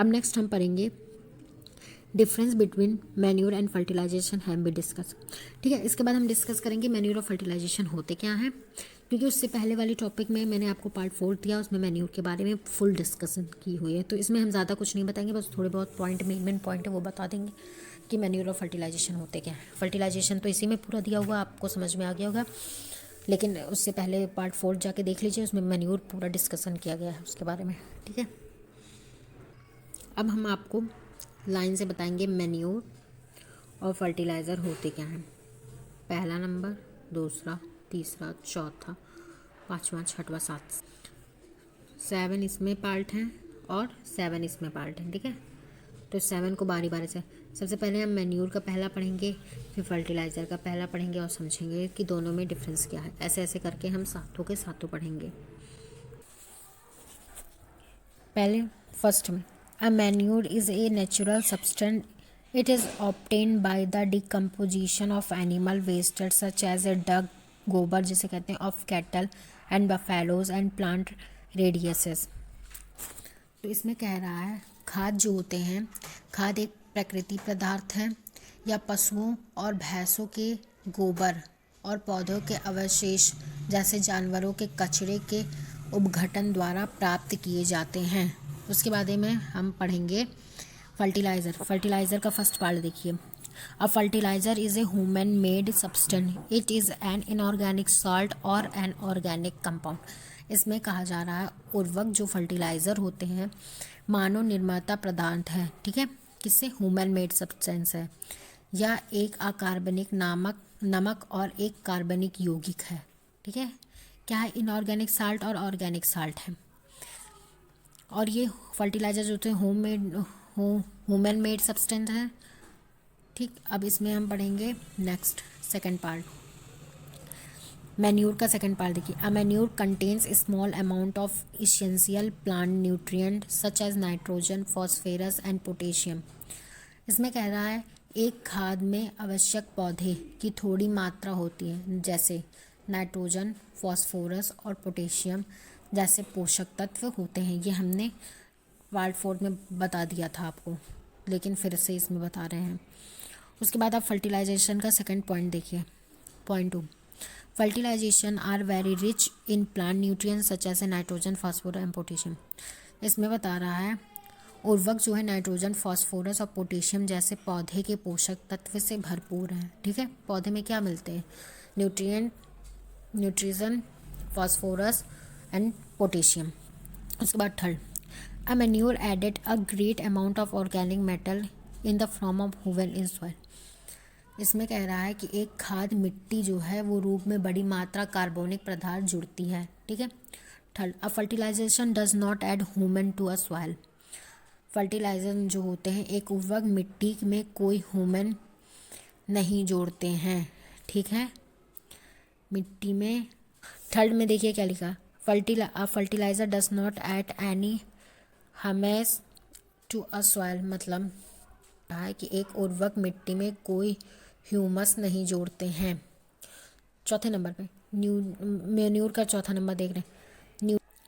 अब नेक्स्ट हम पढ़ेंगे difference between manure and fertilization have be discuss. ठीक है, इसके बाद हम डिस्कस करेंगे मैन्योर और फर्टिलाइजेशन होते क्या हैं, क्योंकि उससे पहले वाले टॉपिक में मैंने आपको पार्ट 4 दिया, उसमें मैन्योर के बारे में फुल डिस्कशन की हुई है, तो इसमें हम ज़्यादा कुछ नहीं बताएंगे, बस थोड़े बहुत पॉइंट मेन पॉइंट है वो बता देंगे कि मैन्योर और फर्टिलाइजेशन होते क्या है। फर्टिलाइजेशन तो इसी में पूरा दिया हुआ, आपको समझ में आ गया होगा, लेकिन उससे पहले पार्ट 4 जाके देख लीजिए, उसमें मैन्योर पूरा डिस्कशन किया गया है उसके बारे में। ठीक है, अब हम आपको लाइन से बताएंगे मैन्योर और फर्टिलाइज़र होते क्या हैं। पहला नंबर, दूसरा, तीसरा, चौथा, पाँचवा, छठवा, सात, 7 इसमें पार्ट हैं और 7 इसमें पार्ट हैं। ठीक है, तो 7 को बारी बारी से, सबसे पहले हम मैन्योर का पहला पढ़ेंगे, फिर फर्टिलाइज़र का पहला पढ़ेंगे और समझेंगे कि दोनों में डिफरेंस क्या है। ऐसे ऐसे करके हम सातों के सातों पढ़ेंगे। पहले फर्स्ट में, a manure is a natural substance, it is obtained by the decomposition of animal waste such as a dung, गोबर जिसे कहते हैं, of cattle and buffaloes and plant residues. तो इसमें कह रहा है खाद जो होते हैं, खाद एक प्राकृतिक पदार्थ है या पशुओं और भैंसों के गोबर और पौधों के अवशेष जैसे जानवरों के कचरे के अपघटन द्वारा प्राप्त किए जाते हैं। उसके बाद में हम पढ़ेंगे फर्टिलाइज़र। फर्टिलाइज़र का फर्स्ट पार्ट देखिए, a fertiliser is a human made substance, it is an inorganic salt or an organic compound. इसमें कहा जा रहा है उर्वरक जो फर्टिलाइज़र होते हैं मानव निर्माता पदार्थ है। ठीक है, किससे, ह्यूमन मेड सब्सटेंस है, या एक अकार्बनिक नमक और एक कार्बनिक यौगिक है। ठीक है, क्या है, इनऑर्गेनिक साल्ट और ऑर्गेनिक साल्ट है। और ये फर्टिलाइज़र जो होते हैं ह्यूमन मेड सब्सटेंस है। ठीक, अब इसमें हम पढ़ेंगे नेक्स्ट सेकंड पार्ट, मैन्योर का सेकंड पार्ट देखिए, a manure contains small amount of essential plant nutrient such as nitrogen, phosphorus and potassium. इसमें कह रहा है एक खाद में आवश्यक पौधे की थोड़ी मात्रा होती है, जैसे नाइट्रोजन, फॉस्फोरस और पोटेशियम जैसे पोषक तत्व होते हैं। ये हमने पार्ट 4 में बता दिया था आपको, लेकिन फिर से इसमें बता रहे हैं। उसके बाद आप फर्टिलाइजेशन का सेकंड पॉइंट देखिए, point 2, fertilization are very rich in plant nutrients such as nitrogen, phosphorus and potassium. इसमें बता रहा है उर्वरक जो है नाइट्रोजन, फॉस्फोरस और पोटेशियम जैसे पौधे के पोषक तत्व से भरपूर है। ठीक है, पौधे में क्या मिलते हैं, न्यूट्रिशन, फॉस्फोरस एंड पोटेशियम। उसके बाद third, a manure added a great amount of organic metal in the form of human in soil. इसमें कह रहा है कि एक खाद मिट्टी जो है वो रूप में बड़ी मात्रा कार्बनिक पदार्थ जुड़ती है। ठीक है, third, a fertilization does not add human to a soil. Fertilizer जो होते हैं एक उर्वरक मिट्टी में कोई ह्यूमन नहीं जोड़ते हैं। ठीक है, मिट्टी में। थर्ड में देखिए क्या लिखा, fertilizer does not add any humus to a soil, मतलब है कि एक उर्वरक मिट्टी में कोई ह्यूमस नहीं जोड़ते हैं। चौथे नंबर पे मैन्योर का चौथा नंबर देख रहे हैं,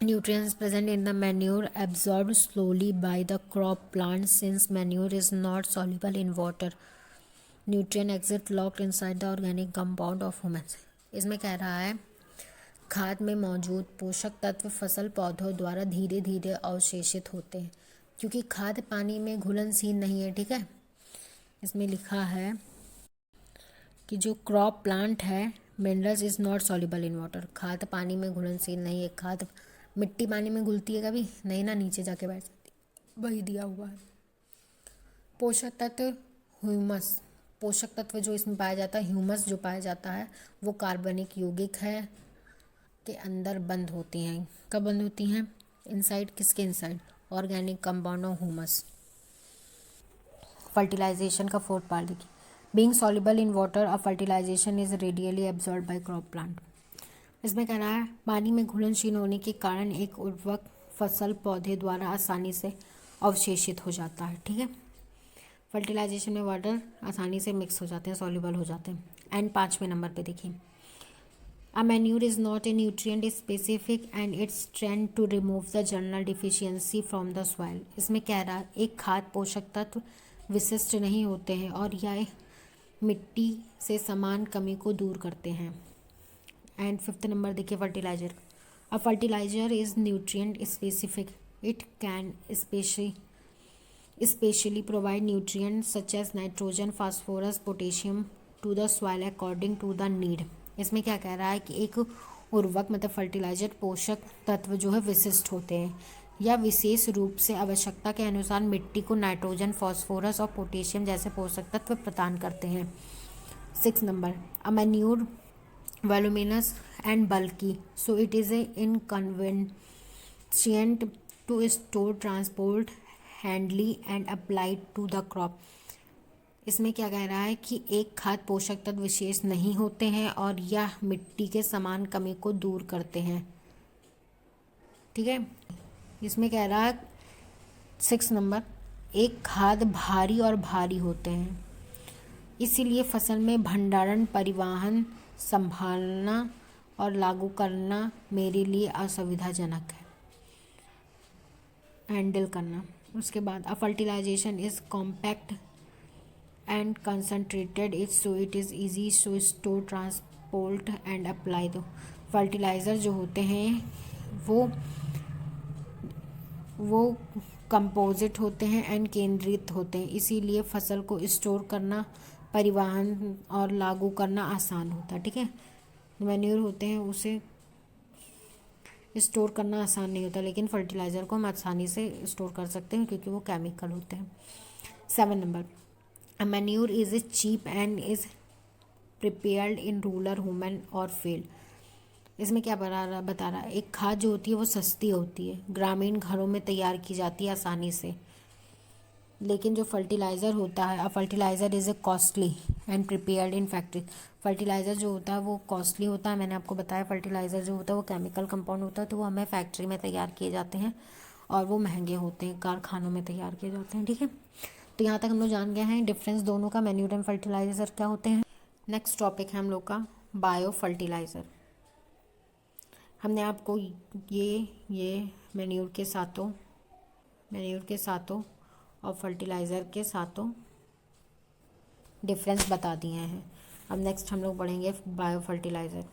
nutrients present in the manure absorbed slowly by the crop plant since manure is not soluble in water, nutrient exit locked inside the organic compound of humans। इसमें कह रहा है खाद में मौजूद पोषक तत्व फसल पौधों द्वारा धीरे धीरे अवशेषित होते हैं, क्योंकि खाद पानी में घुलनशील नहीं है। ठीक है, इसमें लिखा है कि जो क्रॉप प्लांट है minerals is not soluble in water, खाद पानी में घुलनशील नहीं है। खाद मिट्टी पानी में घुलती है कभी नहीं ना, नीचे जाके बैठ जाती, वही दिया हुआ है। पोषक तत्व ह्यूमस, पोषक तत्व जो इसमें पाया जाता है, ह्यूमस जो पाया जाता है वो कार्बनिक यौगिक है के अंदर बंद होती हैं। कब बंद होती हैं, इनसाइड, किसके inside, organic compound of humus. Fertilization का फोर्थ पार्ट देखिए, being soluble in water a fertilisation is readily absorb by crop plant. इसमें कहना है पानी में घुलनशील होने के कारण एक उर्वरक फसल पौधे द्वारा आसानी से अवशेषित हो जाता है। ठीक है, फर्टिलाइजेशन में वाटर आसानी से मिक्स हो जाते हैं, सॉल्युबल हो जाते हैं। एंड 5वें नंबर पे देखिए, A manure is not a nutrient specific and it's trend to remove the general deficiency from the soil. इसमें कह रहा है एक खाद पोषक तत्व विशिष्ट नहीं होते हैं और यह मिट्टी से समान कमी को दूर करते हैं. एंड फिफ्थ नंबर देखिए fertilizer. A fertilizer is nutrient specific. It can especially provide nutrients such as nitrogen, phosphorus, potassium to the soil according to the need. इसमें क्या कह रहा है कि एक उर्वरक मतलब फर्टिलाइजर पोषक तत्व जो है विशिष्ट होते हैं या विशेष रूप से आवश्यकता के अनुसार मिट्टी को नाइट्रोजन, फास्फोरस और पोटेशियम जैसे पोषक तत्व प्रदान करते हैं. 6 number. A manure voluminous and bulky, so it is a inconvenient to store, transport, handle and apply to the crop. इसमें क्या कह रहा है कि एक खाद पोषक तत्व विशेष नहीं होते हैं और यह मिट्टी के समान कमी को दूर करते हैं. ठीक है. इसमें कह रहा है 6 नंबर. एक खाद भारी और भारी होते हैं, इसीलिए फसल में भंडारण, परिवहन, संभालना और लागू करना मेरे लिए असुविधाजनक है, हैंडल करना. उसके बाद a fertilisation is compact and concentrated it so it is easy to store, transport and apply. दो फर्टिलाइज़र जो होते हैं वो कंपोजिट होते हैं एंड केंद्रित होते हैं, इसीलिए फसल को स्टोर करना, परिवहन और लागू करना आसान होता है. ठीक है. मैन्योर होते हैं उसे स्टोर करना आसान नहीं होता, लेकिन फर्टिलाइज़र को हम आसानी से स्टोर कर सकते हैं क्योंकि वो केमिकल होते हैं. 7 number. A manure is a cheap and is prepared in rural women और फील्ड. इसमें क्या बता रहा है एक खाद जो होती है वो सस्ती होती है, ग्रामीण घरों में तैयार की जाती है आसानी से. लेकिन जो फर्टिलाइज़र होता है, fertiliser is A costly and prepared in factory. Fertiliser जो होता है वो कॉस्टली होता है. मैंने आपको बताया फर्टिलाइज़र जो होता है वो केमिकल कंपाउंड होता है, तो वो हमें फैक्ट्री में तैयार किए जाते हैं और वो महंगे होते हैं, कारखानों में तैयार किए जाते हैं. ठीक है. तो यहाँ तक हम लोग जान गए हैं डिफरेंस दोनों का, मैन्योर एंड फर्टिलाइज़र क्या होते हैं. नेक्स्ट टॉपिक है हम लोग का बायो फर्टिलाइज़र. हमने आपको ये मैन्योर के साथों और फर्टिलाइज़र के साथों डिफरेंस बता दिए हैं. अब नेक्स्ट हम लोग पढ़ेंगे बायो फर्टिलाइज़र.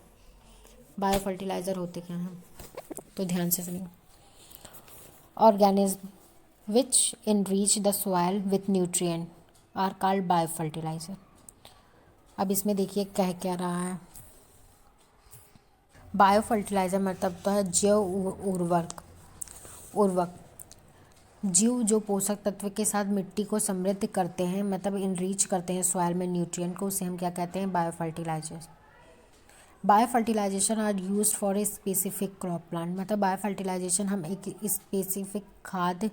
बायो फर्टिलाइज़र होते क्या हैं, तो ध्यान से सुनिए. Organism which enrich the soil with nutrient are called bio fertiliser. अब इसमें देखिए कह क्या रहा है. बायो फर्टिलाइज़र मतलब तो है जैव उर्वरक. जीव जो पोषक तत्व के साथ मिट्टी को समृद्ध करते हैं, मतलब इनरीच करते हैं सॉइल में न्यूट्रिएंट को, उसे हम क्या कहते हैं bio fertilizers. Bio fertilization are used for a specific crop plant. मतलब बायो फर्टिलाइजेशन हम एक स्पेसिफिक खाद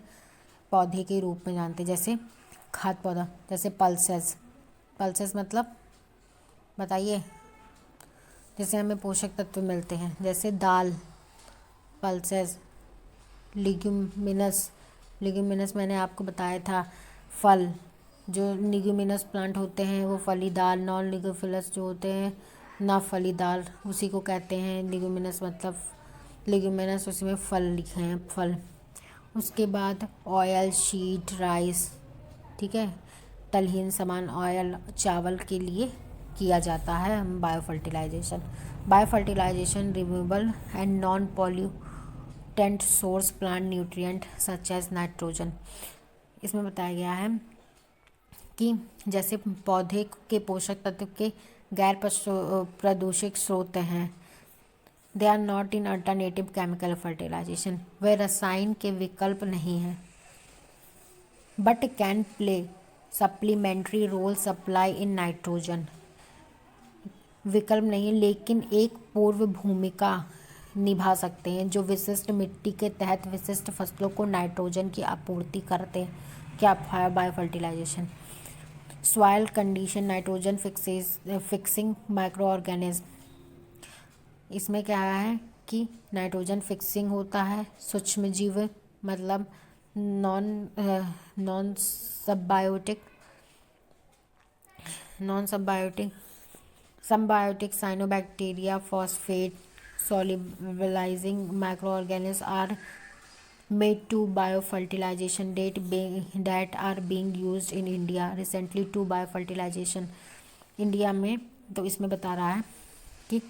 पौधे के रूप में जानते हैं. जैसे खाद पौधा, जैसे पल्सेस मतलब बताइए, जैसे हमें पोषक तत्व मिलते हैं, जैसे दाल, पल्सेस. लिग्यूमिनस मैंने आपको बताया था. फल, जो लिग्यूमिनस प्लांट होते हैं वो फलीदार. नॉन लिग्यूफिलस जो होते हैं ना फलीदार, उसी को कहते हैं लिग्यूमिनस. मतलब लिग्यूमिनस उसमें फल लिखे हैं, फल. उसके बाद ऑयल शीट राइस. ठीक है. तलहीन सामान ऑयल चावल के लिए किया जाता है bio fertilization renewable and non pollutant source plant nutrient such as nitrogen. इसमें बताया गया है कि जैसे पौधे के पोषक तत्व के गैर प्रदूषित स्रोत हैं, they are not in alternative chemical fertilisation. वे रसायन के विकल्प नहीं हैं, but can play supplementary role supply in nitrogen. विकल्प नहीं है, लेकिन एक पूर्व भूमिका निभा सकते हैं जो विशिष्ट मिट्टी के तहत विशिष्ट फसलों को नाइट्रोजन की आपूर्ति करते हैं. क्या bio fertilization. Soil condition nitrogen fixing micro organism. इसमें क्या है कि नाइट्रोजन फिक्सिंग होता है सूक्ष्म जीव, मतलब non सबबायोटिक Symbiotic cyanobacteria, phosphate solubilizing microorganisms are made to biofertilization that are being used in India recently to biofertilization. India में तो इसमें बता रहा है कि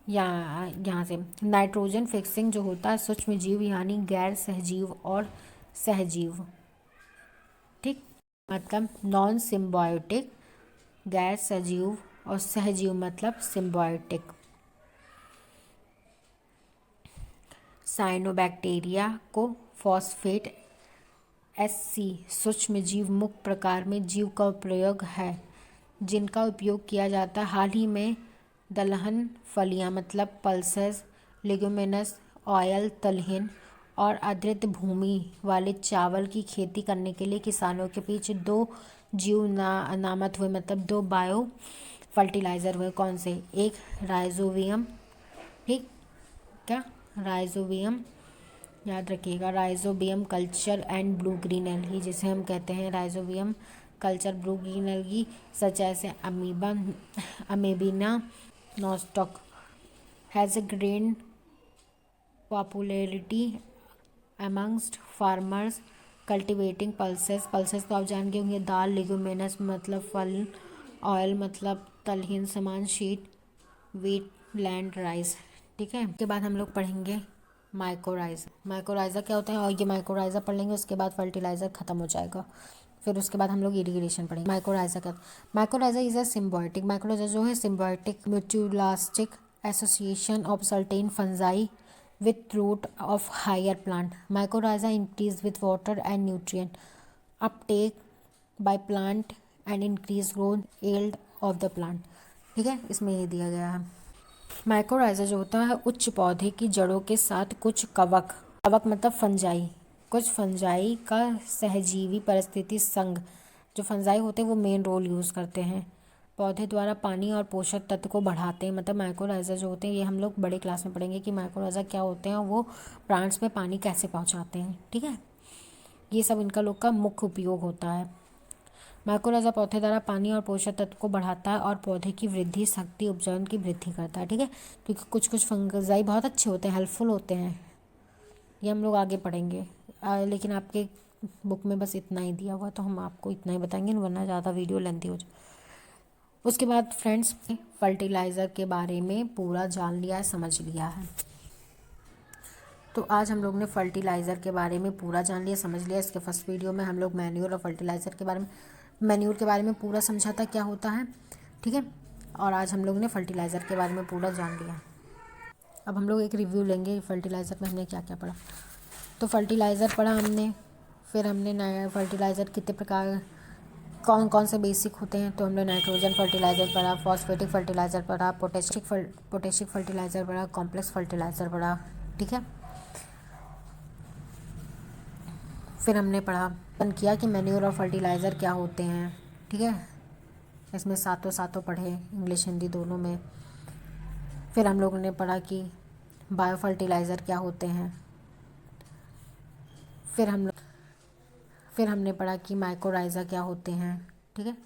यहाँ से नाइट्रोजन फिक्सिंग जो होता है सूक्ष्म जीव यानी गैर सहजीव और सहजीव, ठीक, मतलब नॉन सिम्बायोटिक, गैर सजीव, और सहजीव मतलब सिम्बायोटिक। साइनोबैक्टीरिया को फॉस्फेट एससी सूक्ष्म जीव मुक्त प्रकार में जीव का प्रयोग है जिनका उपयोग किया जाता है। हाल ही में दलहन फलियां मतलब पल्सेस, लेग्यूमिनस, ऑयल तिलहन और आर्द्र भूमि वाले चावल की खेती करने के लिए किसानों के बीच दो जीव नामत हुए, मतलब दो बायो फर्टिलाइज़र हुए। कौन से? एक राइजोबियम, ठीक, क्या राइजोबियम, याद रखिएगा, rhizobium culture and blue green algae, जिसे हम कहते हैं rhizobium culture blue green algae, such as Anabaena Nostoc has a gain popularity amongst farmers cultivating pulses. Pulses तो आप जान गए होंगे, दाल, लेग्यूमिनस मतलब फल, ऑयल मतलब तलहीन समान, शीट वीट, लैंड राइस, ठीक है। उसके बाद हम लोग पढ़ेंगे माइकोराइज़ा। माइकोराइज़ा क्या होता है, और ये माइकोराइज़ा पढ़ लेंगे उसके बाद फर्टिलाइज़र ख़त्म हो जाएगा। फिर उसके बाद हम लोग इरिगेशन पढ़ेंगे। माइकोराइज़ा क्या? Mycorrhiza is a symbiotic, mycorrhiza जो है symbiotic mutualistic association of certain fungi with root of higher plant. Mycorrhiza increase with water and nutrient uptake by plant and increase growth yield of the plant, ठीक है, इसमें ये दिया गया है। Mycorrhiza जो होता है उच्च पौधे की जड़ों के साथ कुछ कवक मतलब फंजाई, कुछ फंजाई का सहजीवी परिस्थिति संघ, जो फंजाई होते हैं वो मेन रोल यूज़ करते हैं, पौधे द्वारा पानी और पोषक तत्व को बढ़ाते हैं। मतलब माइकोराइज़ा जो होते हैं, ये हम लोग बड़े क्लास में पढ़ेंगे कि माइकोराइज़ा क्या होते हैं और वो प्लांट्स में पानी कैसे पहुंचाते हैं, ठीक है, ये सब इनका लोग का मुख्य उपयोग होता है। माइकोराइज़ा पौधे द्वारा पानी और पोषक तत्व को बढ़ाता है और पौधे की वृद्धि शक्ति, उपजाऊ की वृद्धि करता है, ठीक है। क्योंकि कुछ फंजाई बहुत अच्छे होते हैं, हेल्पफुल होते हैं, ये हम लोग आगे पढ़ेंगे। लेकिन आपके बुक में बस इतना ही दिया हुआ तो हम आपको इतना ही बताएंगे, वरना ज़्यादा वीडियो लेंथी हो जाए। उसके बाद फ्रेंड्स फर्टिलाइज़र के बारे में पूरा जान लिया है, समझ लिया है। तो आज हम लोग ने फर्टिलाइज़र के बारे में पूरा जान लिया, समझ लिया। इसके फर्स्ट वीडियो में हम लोग मैन्योर और फर्टिलाइज़र के बारे में, मैन्योर के बारे में पूरा समझा था क्या होता है, ठीक है। और आज हम लोग ने फर्टिलाइज़र के बारे में पूरा जान लिया। अब हम लोग एक रिव्यू लेंगे फर्टिलाइज़र में हमने क्या क्या पढ़ा। तो फर्टिलाइज़र पढ़ा हमने, फिर हमने नया फर्टिलाइज़र कितने प्रकार, कौन कौन से बेसिक होते हैं। तो हमने नाइट्रोजन फर्टिलाइज़र पढ़ा, फॉस्फेटिक फर्टिलाइज़र पढ़ा, पोटेशिक फर्टिलाइज़र पढ़ा, कॉम्प्लेक्स फर्टिलाइज़र पढ़ा, ठीक है। फिर हमने पढ़ा किया कि मैन्योर और फर्टिलाइज़र क्या होते हैं, ठीक है। इसमें सातों पढ़े, इंग्लिश हिंदी दोनों में। फिर हम लोगों ने पढ़ा कि बायो फर्टिलाइज़र क्या होते हैं। फिर हमने पढ़ा कि माइकोराइज़ा क्या होते हैं, ठीक है।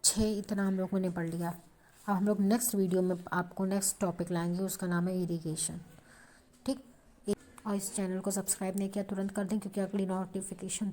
6 इतना हम लोगों ने पढ़ लिया। अब हम लोग नेक्स्ट वीडियो में आपको नेक्स्ट टॉपिक लाएंगे, उसका नाम है इरिगेशन, ठीक। और इस चैनल को सब्सक्राइब नहीं किया तुरंत कर दें, क्योंकि अगली नोटिफिकेशन